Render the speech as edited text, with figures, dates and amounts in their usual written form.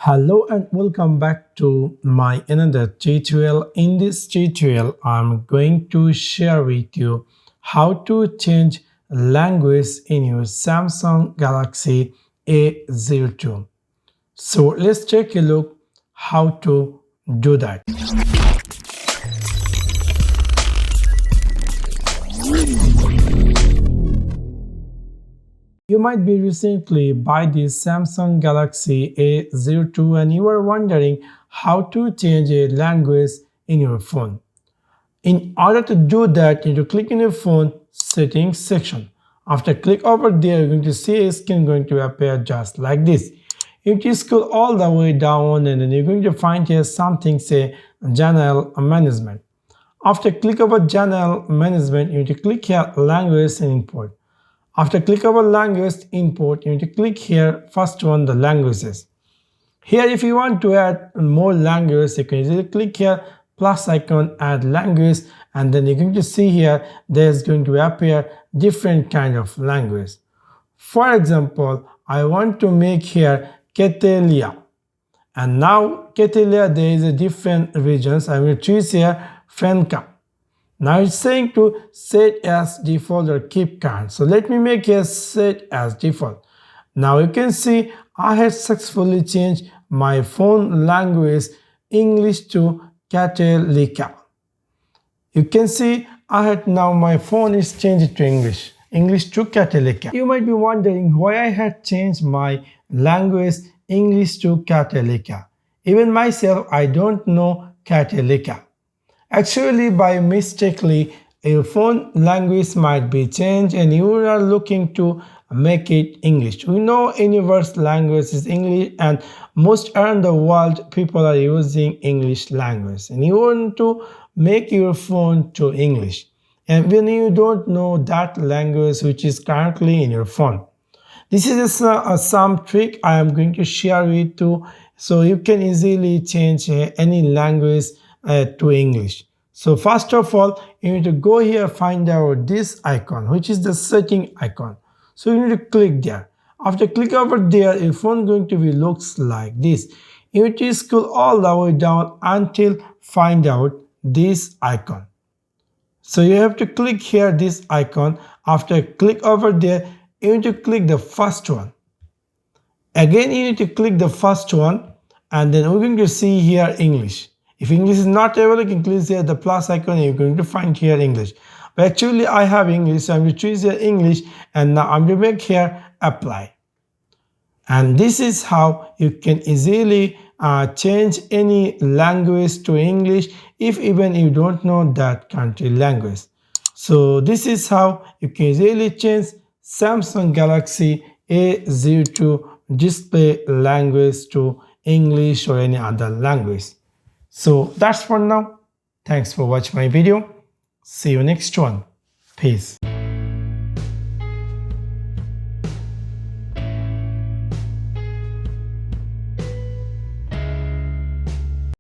Hello and welcome back to my another tutorial. In this tutorial, I'm going to share with you how to change language in your Samsung Galaxy A02. So let's take a look how to do that. You might be recently buy this Samsung Galaxy A02 and you are wondering how to change a language in your phone. In order to do that, you need to click in your phone settings section. After click over there, you're going to see a screen going to appear just like this. You need to scroll all the way down and then you're going to find here something say channel management. After click over channel management, you need to click here language and import. After click over language import, you need to click here first one, the languages. Here if you want to add more languages, you can easily click here plus icon, add language, and then you're going to see here there's going to appear different kind of language. For example, I want to make here Catalia, and now Catalia there is a different regions. I will choose here Franca. Now it's saying to set as default or keep current. So let me make here set as default. Now you can see I have successfully changed my phone language English to Catalan. You can see I had now my phone is changed to English to Catalan. You might be wondering why I had changed my language English to Catalan. Even myself, I don't know Catalan. Actually, by mistakenly, your phone language might be changed and you are looking to make it English. We know universal language is English and most around the world people are using English language. And you want to make your phone to English. And when you don't know that language which is currently in your phone. This is some trick I am going to share with you so you can easily change any language to English. So first of all, you need to go here, find out this icon, which is the setting icon. So you need to click there. After click over there, your phone going to be looks like this. You need to scroll all the way down until find out this icon. So you have to click here this icon. After click over there, you need to click the first one. Again, you need to click the first one and then we're going to see here English. If English is not available, you can click here the plus icon and you're going to find here English. But actually I have English, so I'm going to choose here English and now I'm going to make here apply. And this is how you can easily change any language to English if even you don't know that country language. So this is how you can easily change Samsung Galaxy A02 display language to English or any other language. So that's for now. Thanks for watching my video. See you next one. Peace.